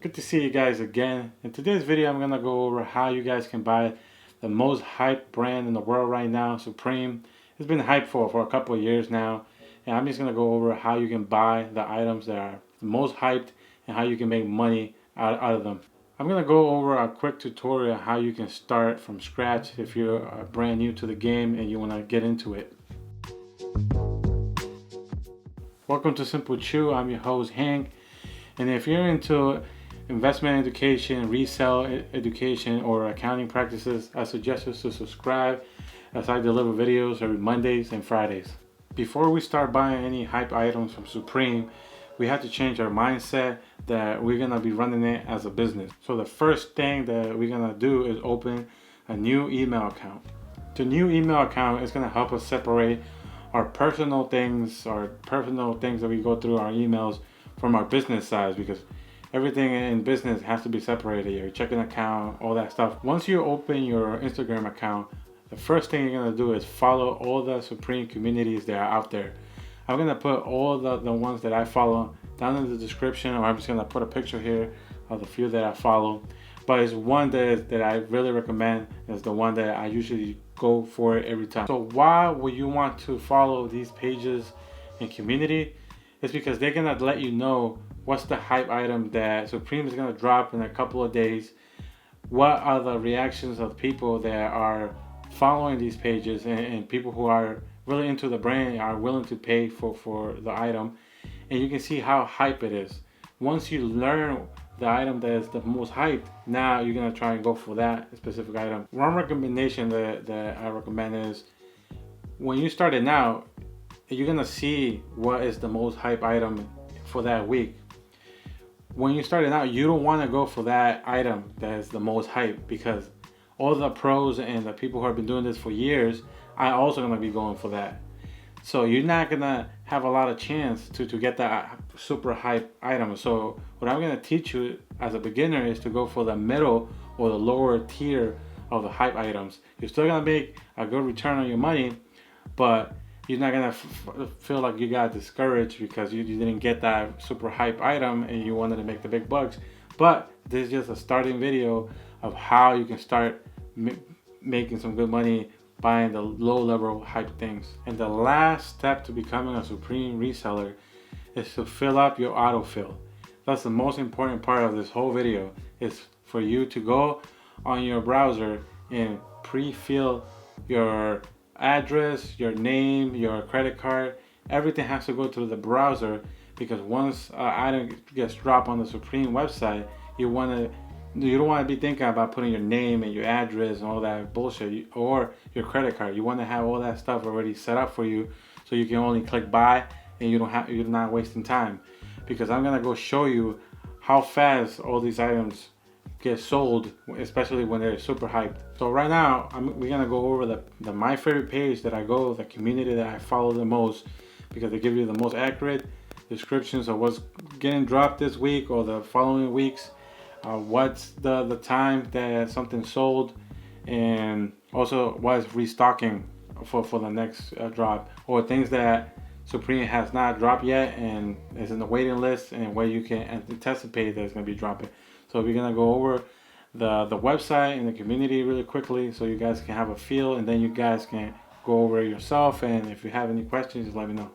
Good to see you guys again. In today's video, I'm gonna go over how you guys can buy the most hyped brand in the world right now, Supreme. It's been hyped for a couple of years now, and I'm just gonna go over how you can buy the items that are the most hyped and how you can make money out of them. I'm gonna go over a quick tutorial how you can start from scratch if you're brand new to the game and you wanna get into it. Welcome to SimpleChew. I'm your host Hank, and if you're into investment education, resale education, or accounting practices, I suggest you to subscribe as I deliver videos every Mondays and Fridays. Before we start buying any hype items from Supreme, we have to change our mindset that we're gonna be running it as a business. So the first thing that we're gonna do is open a new email account. The new email account is gonna help us separate our personal things that we go through our emails from our business sides, because everything in business has to be separated. Your checking account, all that stuff. Once you open your Instagram account, the first thing you're gonna do is follow all the Supreme communities that are out there. I'm gonna put all the ones that I follow down in the description, or I'm just gonna put a picture here of the few that I follow. But it's one that I really recommend. Is the one that I usually go for every time. So why would you want to follow these pages and community? It's because they're gonna let you know what's the hype item that Supreme is gonna drop in a couple of days. What are the reactions of people that are following these pages, and people who are really into the brand are willing to pay for the item, and you can see how hype it is. Once you learn the item that is the most hyped, now you're gonna try and go for that specific item. One recommendation that I recommend is when you start it now, you're gonna see what is the most hype item for that week. When you start it out, you don't want to go for that item that is the most hype, because all the pros and the people who have been doing this for years are also gonna be going for that. So you're not gonna have a lot of chance to get that super hype item. So what I'm gonna teach you as a beginner is to go for the middle or the lower tier of the hype items. You're still gonna make a good return on your money, but you're not gonna feel like you got discouraged because you didn't get that super hype item and you wanted to make the big bucks. But this is just a starting video of how you can start making some good money buying the low level hype things. And the last step to becoming a Supreme reseller is to fill up your autofill. That's the most important part of this whole video, is for you to go on your browser and pre-fill your address, your name, your credit card. Everything has to go through the browser, because once an item gets dropped on the Supreme website, you don't want to be thinking about putting your name and your address and all that bullshit, or your credit card. You want to have all that stuff already set up for you, so you can only click buy and you're not wasting time. Because I'm gonna go show you how fast all these items get sold, especially when they're super hyped. So right now, we're gonna go over the my favorite page that I go, the community that I follow the most, because they give you the most accurate descriptions of what's getting dropped this week or the following weeks, what's the time that something sold, and also what's restocking for the next drop, or things that Supreme has not dropped yet and is in the waiting list, and where you can anticipate that it's gonna be dropping. So we're gonna go over the website and the community really quickly, so you guys can have a feel, and then you guys can go over it yourself. And if you have any questions, just let me know.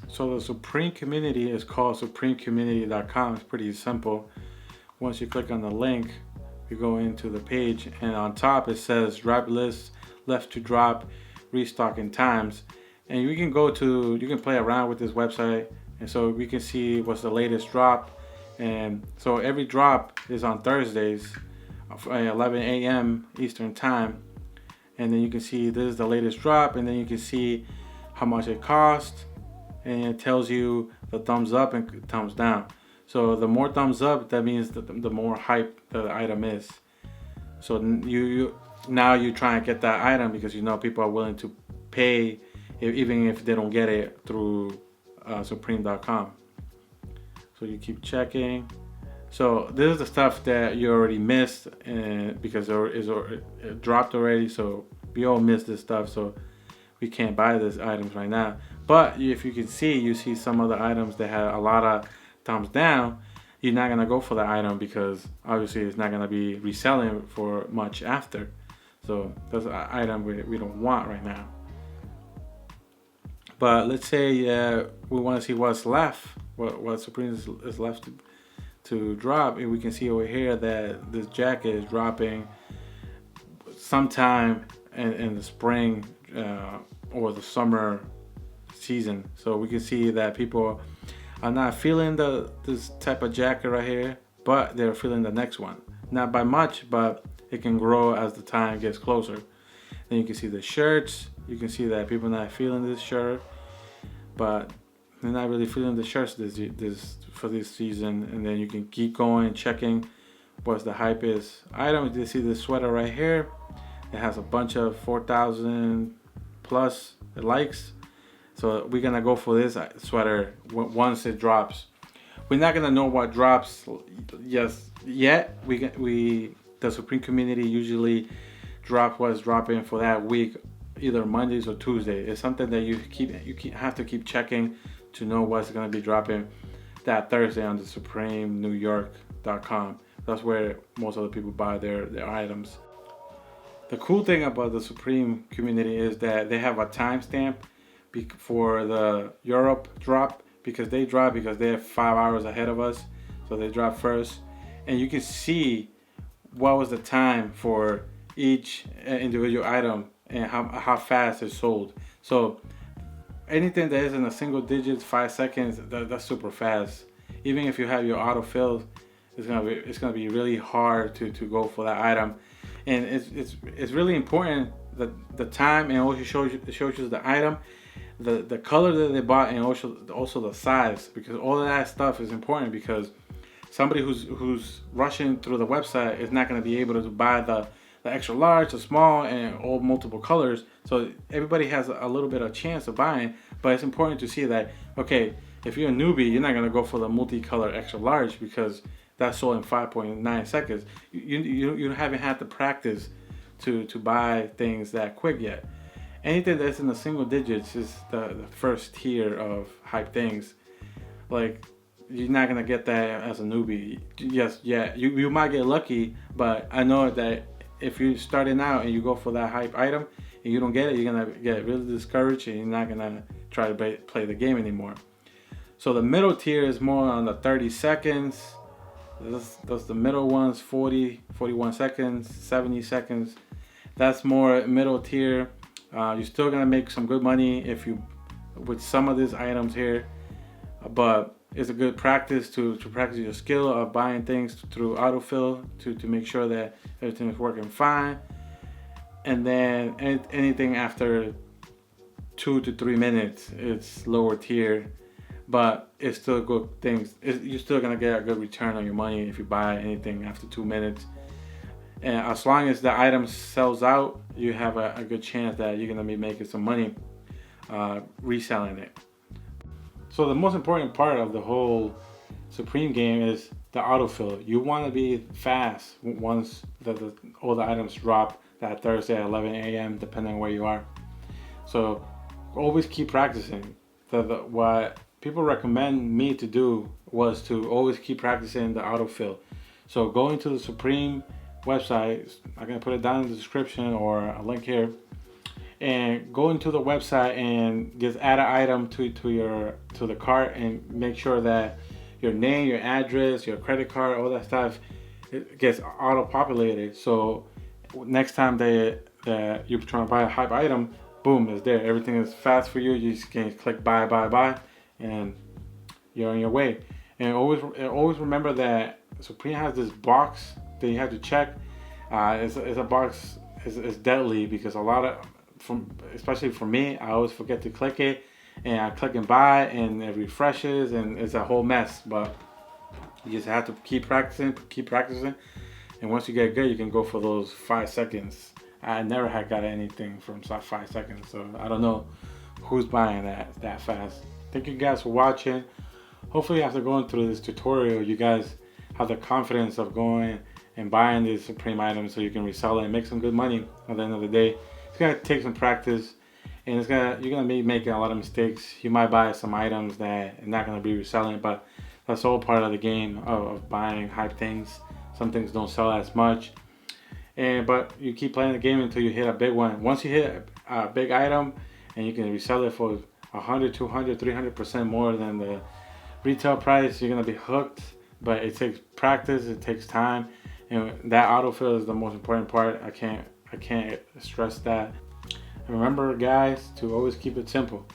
So the Supreme community is called supremecommunity.com. It's pretty simple. Once you click on the link, you go into the page, and on top it says drop list, left to drop, restocking times. And you can play around with this website, and so we can see what's the latest drop. And so every drop is on Thursdays, 11 a.m. Eastern time. And then you can see this is the latest drop, and then you can see how much it cost, and it tells you the thumbs up and thumbs down. So the more thumbs up, that means the more hype the item is. So you try and get that item because you know people are willing to pay even if they don't get it through supreme.com. So you keep checking. So this is the stuff that you already missed, because it dropped already. So we all missed this stuff, so we can't buy these items right now. But if you can see, you see some of the items that had a lot of thumbs down, you're not gonna go for the item because obviously it's not gonna be reselling for much after. So that's an item we don't want right now. But let's say we want to see what's left, what Supreme is left to drop, and we can see over here that this jacket is dropping sometime in the spring or the summer season. So we can see that people are not feeling this type of jacket right here, but they're feeling the next one. Not by much, but it can grow as the time gets closer. Then you can see the shirts. You can see that people are not feeling this shirt, but they're not really feeling the shirts for this season. And then you can keep going, checking what the hype is. Items, you see this sweater right here. It has a bunch of 4,000 plus likes. So we're gonna go for this sweater once it drops. We're not gonna know what drops yet. The Supreme community usually drop what's dropping for that week, either Mondays or Tuesday. It's something that you have to keep checking to know what's gonna be dropping that Thursday on the SupremeNewYork.com. That's where most of the people buy their items. The cool thing about the Supreme community is that they have a timestamp for the Europe drop, because they're 5 hours ahead of us, so they drop first, and you can see what was the time for each individual item and how fast it's sold. So anything that is in a single digits, 5 seconds, that's super fast. Even if you have your autofill, it's gonna be really hard to go for that item, and it's really important that the time, and also shows you the item, the color that they bought, and also the size, because all of that stuff is important, because somebody who's rushing through the website is not going to be able to buy the extra large, the small, and all multiple colors. So everybody has a little bit of chance of buying, but it's important to see that, okay, if you're a newbie, you're not going to go for the multicolor extra large because that's sold in 5.9 seconds. You haven't had the practice to buy things that quick yet. Anything that's in the single digits is the first tier of hype things. Like, you're not gonna get that as a newbie. Yes, yeah, you might get lucky, but I know that if you're starting out and you go for that hype item and you don't get it, you're gonna get really discouraged and you're not gonna try to play the game anymore. So the middle tier is more on the 30 seconds. Those the middle ones, 40, 41 seconds, 70 seconds. That's more middle tier. You're still gonna make some good money with some of these items here, but it's a good practice to practice your skill of buying things through autofill to make sure that everything is working fine. And then anything after 2 to 3 minutes, it's lower tier, but it's still good things. You're still gonna get a good return on your money if you buy anything after 2 minutes. And as long as the item sells out, you have a good chance that you're gonna be making some money reselling it. So the most important part of the whole Supreme game is the autofill. You want to be fast once all the items drop that Thursday at 11 a.m. depending on where you are. So always keep practicing. What people recommend me to do was to always keep practicing the autofill. So going to the Supreme website, I'm gonna put it down in the description or a link here, and go into the website and just add an item to the cart, and make sure that your name, your address, your credit card, all that stuff, it gets auto-populated. So next time that you're trying to buy a hype item, boom, it's there. Everything is fast for you. You just can click buy, and you're on your way. And always remember that Supreme has this box that you have to check. It's a box. It's deadly because especially for me, I always forget to click it, and I click and buy, and it refreshes, and it's a whole mess. But you just have to keep practicing, and once you get good, you can go for those 5 seconds. I never had got anything from 5 seconds, so I don't know who's buying that fast. Thank you guys for watching. Hopefully after going through this tutorial, you guys have the confidence of going and buying these Supreme items so you can resell it and make some good money at the end of the day. It's gonna take some practice, and you're gonna be making a lot of mistakes. You might buy some items that are not gonna be reselling, but That's all part of the game of buying hype things. Some things don't sell as much, but you keep playing the game until you hit a big one. Once you hit a big item and you can resell it for 100, 200, 300% more than the retail price, you're gonna be hooked. But it takes practice, it takes time, and that autofill is the most important part. I can't stress that. And remember, guys, to always keep it simple.